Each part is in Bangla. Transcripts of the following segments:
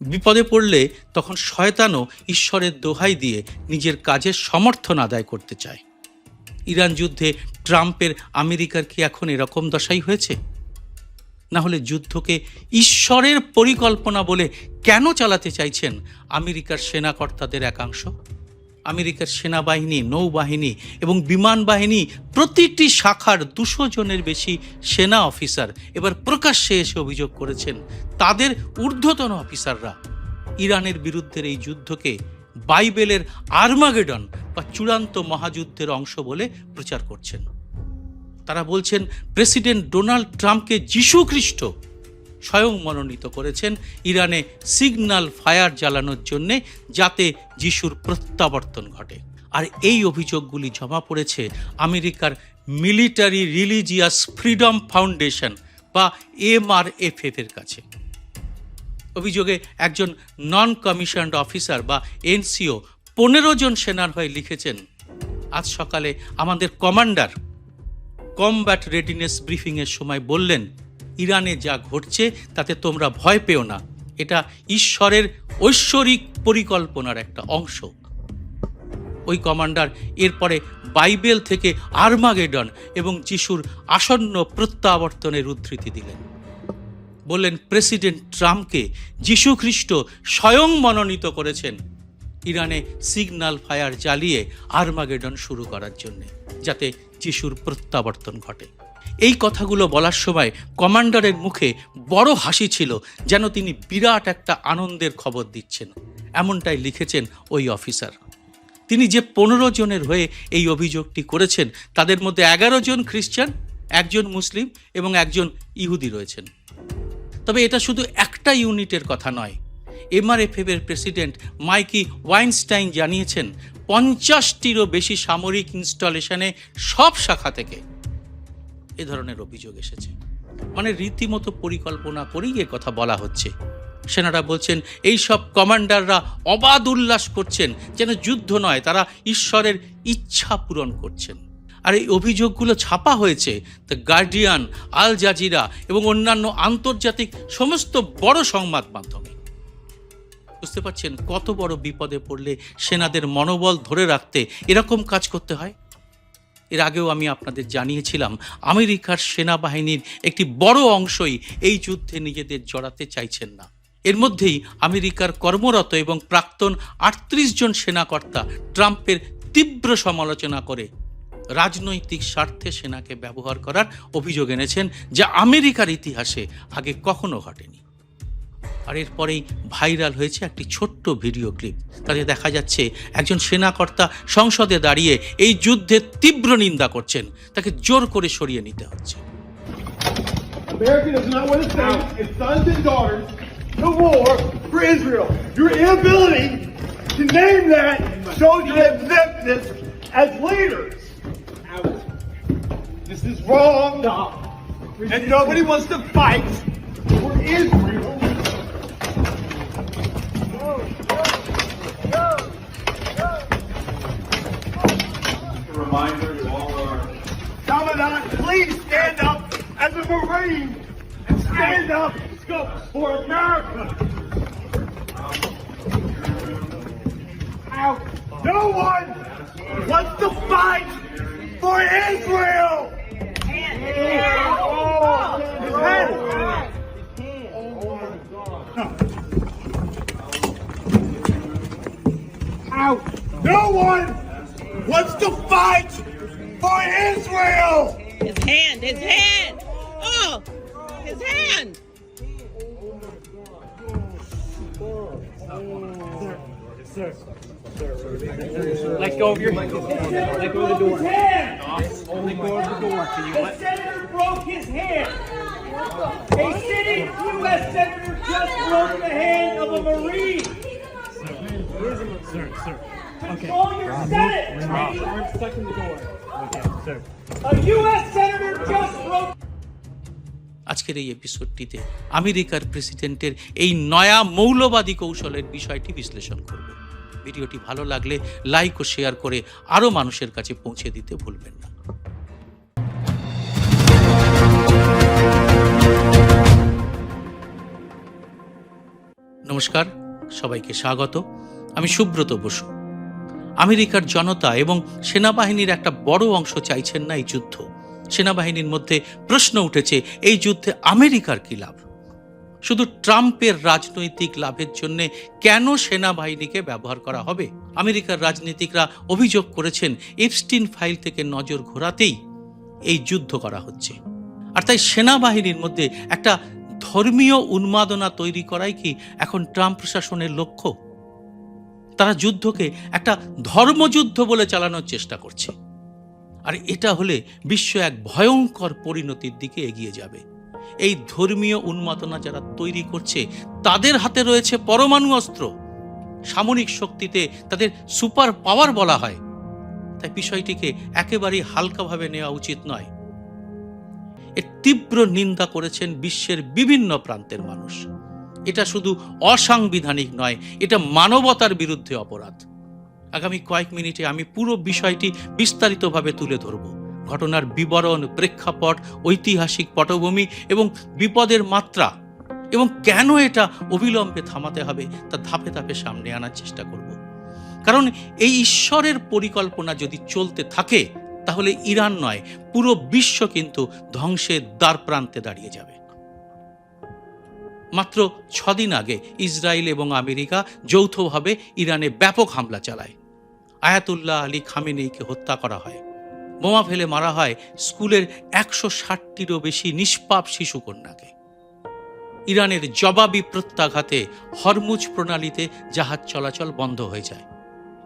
বিপদে পড়লে তখন শয়তানও ঈশ্বরের দোহাই দিয়ে নিজের কাজের সমর্থন আদায় করতে চায়। ইরান যুদ্ধে ট্রাম্পের আমেরিকার কি এখন এরকম দশাই হয়েছে? না হলে যুদ্ধকে ঈশ্বরের পরিকল্পনা বলে কেন চালাতে চাইছেন আমেরিকার সেনাকর্তাদের একাংশ? আমেরিকার সেনাবাহিনী, নৌবাহিনী এবং বিমান বাহিনী প্রতিটি শাখার 200 জনের বেশি সেনা অফিসার এবার প্রকাশ্যে এসে অভিযোগ করেছেন তাদের ঊর্ধ্বতন অফিসাররা ইরানের বিরুদ্ধে এই যুদ্ধকে বাইবেলের আর্মাগেডন বা চূড়ান্ত মহাযুদ্ধের অংশ বলে প্রচার করছেন। তারা বলছেন প্রেসিডেন্ট ডোনাল্ড ট্রাম্পকে যীশু খ্রিস্ট স্বয়ং মনোনীত করেছেন ইরানে সিগন্যাল ফায়ার জ্বালানোর জন্যে, যাতে যিশুর প্রত্যাবর্তন ঘটে। আর এই অভিযোগগুলি জমা পড়েছে আমেরিকার মিলিটারি রিলিজিয়াস ফ্রিডম ফাউন্ডেশন বা MRFF এর কাছে। অভিযোগে একজন নন কমিশনড অফিসার বা NCO 15 জন সেনার হয়ে লিখেছেন, আজ সকালে আমাদের কমান্ডার কমব্যাট রেডিনেস ব্রিফিংয়ের সময় বললেন, ইরানে যা ঘটছে তাতে তোমরা ভয় পেও না, এটা ঈশ্বরের ঐশ্বরিক পরিকল্পনার একটা অংশ। ওই কমান্ডার এরপরে বাইবেল থেকে আর্মাগেডন এবং যিশুর আসন্ন প্রত্যাবর্তনের উদ্ধৃতি দিলেন। বললেন প্রেসিডেন্ট ট্রাম্পকে যীশু খ্রিস্ট স্বয়ং মনোনীত করেছেন ইরানে সিগন্যাল ফায়ার জ্বালিয়ে আর্মাগেডন শুরু করার জন্য, যাতে যিশুর প্রত্যাবর্তন ঘটে। এই কথাগুলো বলার সময় কমান্ডারের মুখে বড় হাসি ছিল, যেন তিনি বিরাট একটা আনন্দের খবর দিচ্ছেন। এমনটাই লিখেছেন ওই অফিসার। তিনি যে 15 জনের হয়ে এই অভিযোগটি করেছেন তাদের মধ্যে 11 জন খ্রিস্টান, 1 জন মুসলিম এবং 1 জন ইহুদি রয়েছেন। তবে এটা শুধু একটা ইউনিটের কথা নয়। MRFF এর প্রেসিডেন্ট মাইকি ওয়াইনস্টাইন জানিয়েছেন 50টিরও বেশি সামরিক ইনস্টলেশনে সব শাখা থেকে এ ধরনের অভিযোগ এসেছে। মানে রীতিমতো পরিকল্পনা করেই এ কথা বলা হচ্ছে। সেনারা বলছেন এই সব কমান্ডাররা অবাধ উল্লাস করছেন, যেন যুদ্ধ নয়, তারা ঈশ্বরের ইচ্ছা পূরণ করছেন। আর এই অভিযোগগুলো ছাপা হয়েছে দ্য গার্ডিয়ান, আল জাজিরা এবং অন্যান্য আন্তর্জাতিক সমস্ত বড় সংবাদ মাধ্যমে। বুঝতে পারছেন কত বড় বিপদে পড়লে সেনাদের মনোবল ধরে রাখতে এরকম কাজ করতে হয়। এর আগেও আমি আপনাদের জানিয়েছিলাম আমেরিকার সেনাবাহিনীর একটি বড় অংশই এই যুদ্ধে নিজেদের জড়াতে চাইছেন না। এর মধ্যেই আমেরিকার কর্মরত এবং প্রাক্তন 38 জন সেনাকর্তা ট্রাম্পের তীব্র সমালোচনা করে রাজনৈতিক স্বার্থে সেনাকে ব্যবহার করার অভিযোগ এনেছেন, যা আমেরিকার ইতিহাসে আগে কখনো ঘটেনি। আর এরপরেই ভাইরাল হয়েছে একটি ছোট্ট ভিডিও ক্লিপ। তাতে দেখা যাচ্ছে একজন সেনাকর্তা সংসদে দাঁড়িয়ে এই যুদ্ধের তীব্র নিন্দা করছেন, তাকে জোর করে সরিয়ে নিতে হচ্ছে। America does not want to send its sons and daughters to war for Israel. Your inability to name that shows your exemptness as leaders. This is wrong, and nobody wants to fight for Israel. A reminder to all our Commandant, please stand up as a Marine and stand up for America. No one wants to fight for Israel. No one wants to fight for Israel. His hand, his hand. Oh, his hand. Sir. Let go of your hand. Let go of the door. Let go of the door. Can you The let? senator broke his hand. A sitting U.S. senator just broke the hand of a Marine. Sir. Control your Senate. We're stuck in the door. Okay, sir. A U.S. senator just broke. আজকের এই এপিসোডটিতে আমেরিকার প্রেসিডেন্টের এই নয়া মৌলবাদী কৌশলের বিষয়টি বিশ্লেষণ করব। ভিডিওটি ভালো লাগলে লাইক ও শেয়ার করে আরও মানুষের কাছে পৌঁছে দিতে ভুলবেন না। নমস্কার, সবাইকে স্বাগত। আমি সুব্রত বসু। আমেরিকার জনতা এবং সেনাবাহিনীর একটা বড় অংশ চাইছেন না এই যুদ্ধ। সেনাবাহিনীর মধ্যে প্রশ্ন উঠেছে, এই যুদ্ধে আমেরিকার কি লাভ? শুধু ট্রাম্পের রাজনৈতিক লাভের জন্য কেন সেনাবাহিনীকে ব্যবহার করা হবে? আমেরিকার রাজনীতিকরা অভিযোগ করেছেন, এপস্টিন ফাইল থেকে নজর ঘোরাতেই এই যুদ্ধ করা হচ্ছে। আর তাই সেনাবাহিনীর মধ্যে একটা ধর্মীয় উন্মাদনা তৈরি করাই কি এখন ট্রাম্প প্রশাসনের লক্ষ্য? তারা যুদ্ধকে একটা ধর্মযুদ্ধ বলে চালানোর চেষ্টা করছে। আর এটা হলে বিশ্ব এক ভয়ঙ্কর পরিণতির দিকে এগিয়ে যাবে। এই ধর্মীয় উন্মাদনা যারা তৈরি করছে তাদের হাতে রয়েছে পরমাণু অস্ত্র। সামরিক শক্তিতে তাদের সুপার পাওয়ার বলা হয়। তাই বিষয়টিকে একেবারেই হালকাভাবে নেওয়া উচিত নয়। এর তীব্র নিন্দা করেছেন বিশ্বের বিভিন্ন প্রান্তের মানুষ। এটা শুধু অসাংবিধানিক নয়, এটা মানবতার বিরুদ্ধে অপরাধ। আগামী কয়েক মিনিটে আমি পুরো বিষয়টি বিস্তারিতভাবে তুলে ধরব। ঘটনার বিবরণ, প্রেক্ষাপট, ঐতিহাসিক পটভূমি এবং বিপদের মাত্রা এবং কেন এটা অবিলম্বে থামাতে হবে তা ধাপে ধাপে সামনে আনার চেষ্টা করব। কারণ এই ঈশ্বরের পরিকল্পনা যদি চলতে থাকে তাহলে ইরান নয়, পুরো বিশ্ব কিন্তু ধ্বংসের দ্বার প্রান্তে দাঁড়িয়ে যাবে। মাত্র 6 দিন আগে ইসরায়েল এবং আমেরিকা যৌথভাবে ইরানে ব্যাপক হামলা চালায়। আয়াতুল্লাহ আলী খামেনেইকে হত্যা করা হয়। বোমা ফেলে মারা হয় স্কুলের 160টিরও বেশি নিষ্পাপ শিশুকন্যাকে। ইরানের জবাবি প্রত্যাঘাতে হরমুজ প্রণালীতে জাহাজ চলাচল বন্ধ হয়ে যায়।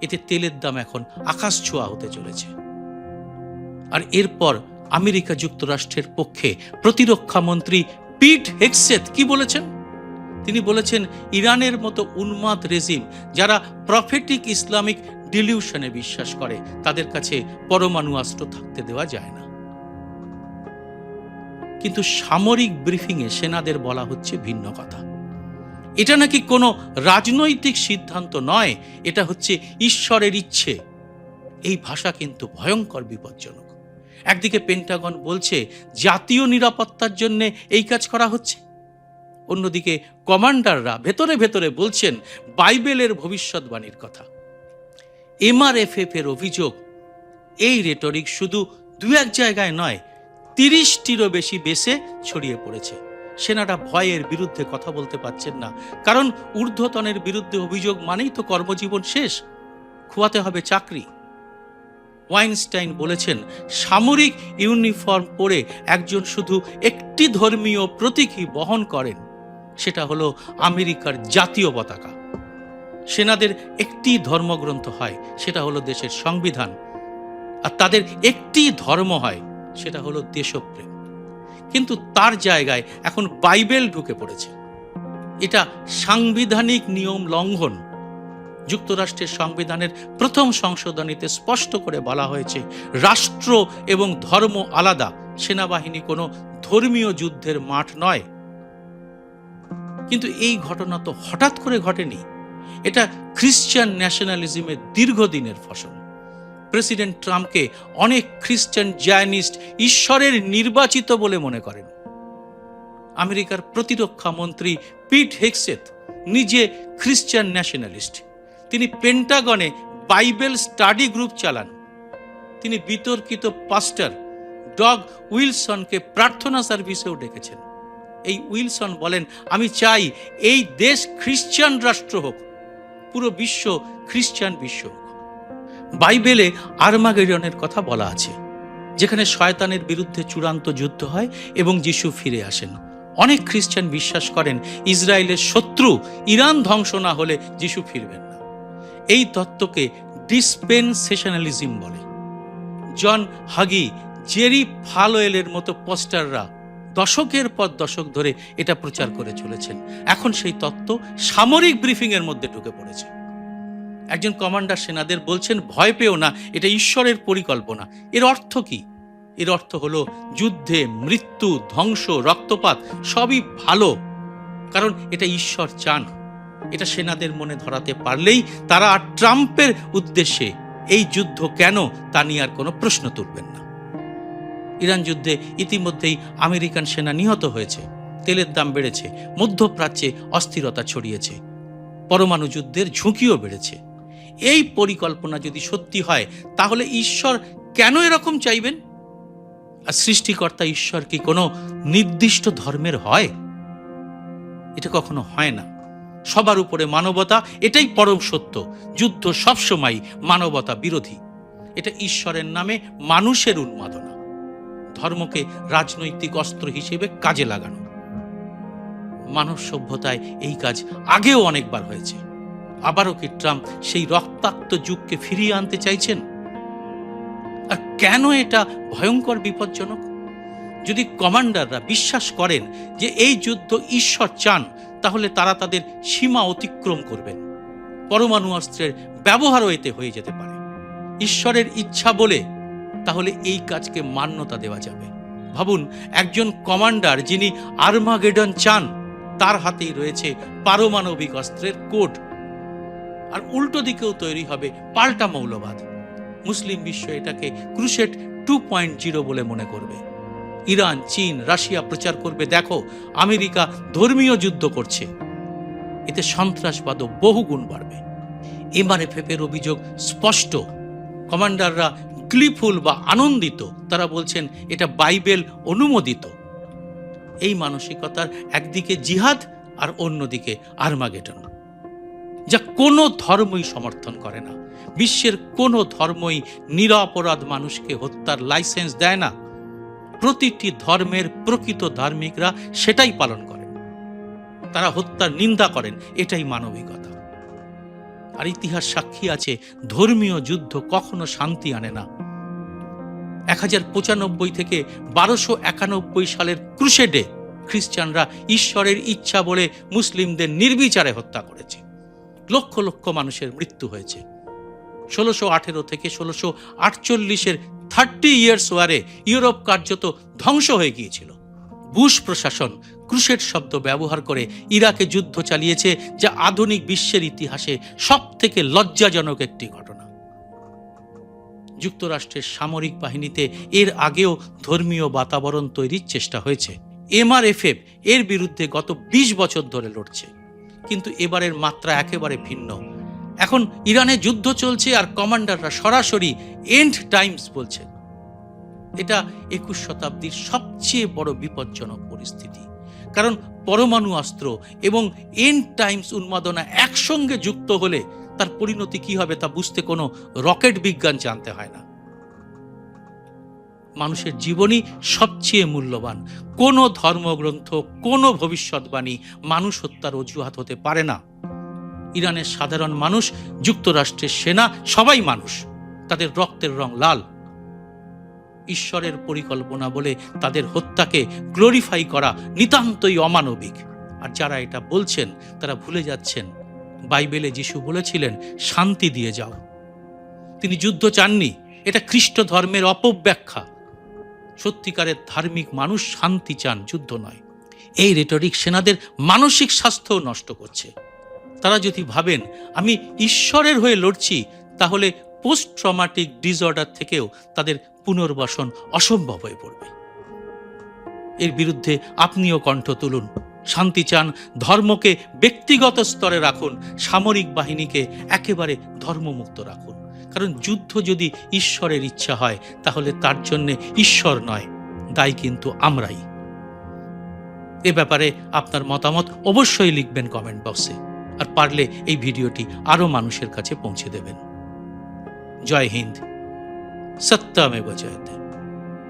এতে তেলের দাম এখন আকাশ ছোঁয়া হতে চলেছে। আর এরপর আমেরিকা যুক্তরাষ্ট্রের পক্ষে প্রতিরক্ষা মন্ত্রী পিট হেগসেথ কি বলেছেন? তিনি বলেছেন, ইরানের মতো উন্মাদ রেজিম যারা প্রফেটিক ইসলামিক ডিলিউশনে বিশ্বাস করে তাদের কাছে পরমাণু অস্ত্র থাকতে দেওয়া যায় না। কিন্তু সামরিক ব্রিফিংয়ে সেনাদের বলা হচ্ছে ভিন্ন কথা। এটা নাকি কোনো রাজনৈতিক সিদ্ধান্ত নয়, এটা হচ্ছে ঈশ্বরের ইচ্ছে। এই ভাষা কিন্তু ভয়ঙ্কর বিপজ্জনক। একদিকে পেন্টাগন বলছে জাতীয় নিরাপত্তার জন্য এই কাজ করা হচ্ছে, অন্যদিকে কমান্ডাররা ভেতরে ভেতরে বলছেন বাইবেলের ভবিষ্যৎবাণীর কথা। এমআরএফএফ এর অভিযোগ, এই রেটরিক শুধু 2-1 জায়গায় নয়, 30টিরও বেশি বেসে ছড়িয়ে পড়েছে। সেনারা ভয়ের বিরুদ্ধে কথা বলতে পারছেন না, কারণ ঊর্ধ্বতনের বিরুদ্ধে অভিযোগ মানেই তো কর্মজীবন শেষ, খোয়াতে হবে চাকরি। ওয়াইনস্টাইন বলেছেন, সামরিক ইউনিফর্ম পরে একজন শুধু একটি ধর্মীয় প্রতীকই বহন করেন, সেটা হলো আমেরিকার জাতীয় পতাকা। সেনাদের একটি ধর্মগ্রন্থ হয়, সেটা হলো দেশের সংবিধান। আর তাদের একটি ধর্ম হয়, সেটা হলো দেশপ্রেম। কিন্তু তার জায়গায় এখন বাইবেল ঢুকে পড়েছে। এটা সাংবিধানিক নিয়ম লঙ্ঘন। যুক্তরাষ্ট্রের সংবিধানের প্রথম সংশোধনীতে স্পষ্ট করে বলা হয়েছে, রাষ্ট্র এবং ধর্ম আলাদা, সেনাবাহিনী কোনো ধর্মীয় যুদ্ধের মাঠ নয়। কিন্তু এই ঘটনা তো হঠাৎ করে ঘটেনি। এটা খ্রিস্টান ন্যাশনালিজমের দীর্ঘদিনের ফসল। প্রেসিডেন্ট ট্রাম্পকে অনেক খ্রিস্টান জায়নিস্ট ঈশ্বরের নির্বাচিত বলে মনে করেন। আমেরিকার প্রতিরক্ষা মন্ত্রী পিট হেগসেথ নিজে খ্রিস্টান ন্যাশনালিস্ট। তিনি পেন্টাগনে বাইবেল স্টাডি গ্রুপ চালান। তিনি বিতর্কিত পাস্টার ডগ উইলসনকে প্রার্থনা সার্ভিসেও ডেকেছেন। এই উইলসন বলেন, আমি চাই এই দেশ খ্রিস্টান রাষ্ট্র হোক, পুরো বিশ্ব খ্রিস্টান বিশ্ব হোক। বাইবেলে আর্মাগেডনের কথা বলা আছে, যেখানে শয়তানের বিরুদ্ধে চূড়ান্ত যুদ্ধ হয় এবং যিশু ফিরে আসেন। অনেক খ্রিস্টান বিশ্বাস করেন ইসরায়েলের শত্রু ইরান ধ্বংস না হলে যিশু ফিরবেন না। এই তত্ত্বকে ডিসপেনসেশনালিজম বলে। জন হাগি, জেরি ফালোয়েলের মতো পোস্টাররা দশকের পর দশক ধরে এটা প্রচার করে চলেছেন। এখন সেই তত্ত্ব সামরিক ব্রিফিং এর মধ্যে ঢুকে পড়েছে। একজন কমান্ডার সেনাদের বলছেন, ভয় পেও না, এটা ঈশ্বরের পরিকল্পনা। এর অর্থ কি? এর অর্থ হলো যুদ্ধে মৃত্যু, ধ্বংস, রক্তপাত সবই ভালো, কারণ এটা ঈশ্বর চান। এটা সেনাদের মনে ধরাতে পারলেই তারা আর ট্রাম্পের উদ্দেশ্যে এই যুদ্ধ কেন তা নিয়ে আর কোনো প্রশ্ন তুলবেন না। ইরান যুদ্ধে ইতিমধ্যেই আমেরিকান সেনা নিহত হয়েছে, তেলের দাম বেড়েছে, মধ্যপ্রাচ্যে অস্থিরতা ছড়িয়েছে। পরমাণু যুদ্ধের ঝুঁকিও বেড়েছে। এই পরিকল্পনা যদি সত্যি হয় তাহলে ঈশ্বর কেন এরকম চাইবেন? আর সৃষ্টিকর্তা ঈশ্বর কি কোনো নির্দিষ্ট ধর্মের হয়? এটা কখনো হয় না। সবার উপরে মানবতা, এটাই পরম সত্য। যুদ্ধ সবসময় মানবতা বিরোধী। এটা ঈশ্বরের নামে মানুষের উন্মাদনা, ধর্মকে রাজনৈতিক অস্ত্র হিসেবে কাজে লাগানো। মানব সভ্যতায় এই কাজ আগেও অনেকবার হয়েছে। আবারও কি ট্রাম্প সেই রক্তাক্ত যুগকে ফিরিয়ে আনতে চাইছেন? আর কেন এটা ভয়ঙ্কর বিপজ্জনক? যদি কমান্ডাররা বিশ্বাস করেন যে এই যুদ্ধ ঈশ্বর চান, তাহলে তারা তাদের সীমা অতিক্রম করবেন। পরমাণু অস্ত্রের ব্যবহারও এতে হয়ে যেতে পারে। ঈশ্বরের ইচ্ছা বলে তাহলে এই কাজকে মান্যতা দেওয়া যাবে। ভাবুন, একজন কমান্ডার যিনি আর্মাগেডন চান, তার হাতেই রয়েছে পারমাণবিক অস্ত্রের কোড। আর উল্টো দিকেও তৈরি হবে পাল্টা মৌলবাদ। মুসলিম বিশ্ব এটাকে ক্রুসেড 2.0 বলে মনে করবে। ইরান, চীন, রাশিয়া প্রচার করবে, দেখো আমেরিকা ধর্মীয় যুদ্ধ করছে। এতে সন্ত্রাসবাদও বহুগুণ বাড়বে। MRFF এর অভিযোগ স্পষ্ট। কমান্ডাররা গ্লিফুল বা আনন্দিত। তারা বলছেন এটা বাইবেল অনুমোদিত। এই মানসিকতার একদিকে জিহাদ আর অন্যদিকে আর্মাগেডন, যা কোনো ধর্মই সমর্থন করে না। বিশ্বের কোনো ধর্মই নিরপরাধ মানুষকে হত্যার লাইসেন্স দেয় না। প্রতিটি ধর্মের প্রকৃত ধার্মিকরা সেটাই পালন করেন। তারা হত্যার নিন্দা করেন। এটাই মানবিকতা। আর ইতিহাস সাক্ষী আছে, ধর্মীয় যুদ্ধ কখনো শান্তি আনে না। 1095 থেকে 1291 সালের ক্রুসেডে খ্রিস্টানরা ঈশ্বরের ইচ্ছা বলে মুসলিমদের নির্বিচারে হত্যা করেছে। লক্ষ লক্ষ মানুষের মৃত্যু হয়েছে। 1618 থেকে 1648 30 ইয়ার্স ওয়ারে ইউরোপ কার্যত ধ্বংস হয়ে গিয়েছিল। বুশ প্রশাসন ক্রুসেড শব্দ ব্যবহার করে ইরাকে যুদ্ধ চালিয়েছে, যা আধুনিক বিশ্বের ইতিহাসে সব থেকে লজ্জাজনক একটি ঘটনা। যুক্তরাষ্ট্রের সামরিক বাহিনীতে এর আগেও ধর্মীয় বাতাবরণ তৈরির চেষ্টা হয়েছে। MRFF এর বিরুদ্ধে গত 20 বছর ধরে লড়ছে, কিন্তু এবারের মাত্রা একেবারে ভিন্ন। এখন ইরানে যুদ্ধ চলছে আর কমান্ডাররা সরাসরি এন্ড টাইমস বলছে। এটা 21 শতাব্দীর সবচেয়ে বড় বিপজ্জনক পরিস্থিতি। কারণ পরমাণু অস্ত্র এবং এন্ড টাইমস উন্মাদনা একসঙ্গে যুক্ত হলে তার পরিণতি কি হবে তা বুঝতে কোনো রকেট বিজ্ঞান জানতে হয় না। মানুষের জীবনই সবচেয়ে মূল্যবান। কোনো ধর্মগ্রন্থ, কোনো ভবিষ্যৎবাণী মানুষ হত্যার অজুহাত হতে পারে না। ইরানের সাধারণ মানুষ, যুক্তরাষ্ট্রের সেনা, সবাই মানুষ। তাদের রক্তের রং লাল। ঈশ্বরের পরিকল্পনা বলে তাদের হত্যাকে গ্লোরিফাই করা নিতান্তই অমানবিক। আর যারা এটা বলছেন তারা ভুলে যাচ্ছেন বাইবেলে যিশু বলেছিলেন, শান্তি দিয়ে যাও। তিনি যুদ্ধ চাননি। এটা খ্রিস্ট ধর্মের অপব্যাখ্যা। সত্যিকারের ধার্মিক মানুষ শান্তি চান, যুদ্ধ নয়। এই রেটরিক সেনাদের মানসিক স্বাস্থ্য নষ্ট করছে। তারা যদি ভাবেন আমি ঈশ্বরের হয়ে লড়ছি, তাহলে পোস্ট ট্রমাটিক ডিসঅর্ডার থেকেও তাদের পুনর্বাসন অসম্ভব হয়ে পড়বে। এর বিরুদ্ধে আপনিও কণ্ঠ তুলুন। শান্তি চান, ধর্মকে ব্যক্তিগত স্তরে রাখুন, সামরিক বাহিনীকে একেবারে ধর্মমুক্ত রাখুন। কারণ যুদ্ধ যদি ঈশ্বরের ইচ্ছা হয়, তাহলে তার জন্য ঈশ্বর নয়, দায়ী কিন্তু আমরাই। এ ব্যাপারে আপনার মতামত অবশ্যই লিখবেন কমেন্ট বক্সে। আর পারলে এই ভিডিওটি আরো মানুষের কাছে পৌঁছে দেবেন। জয় হিন্দ। সত্যমেব জয়তে।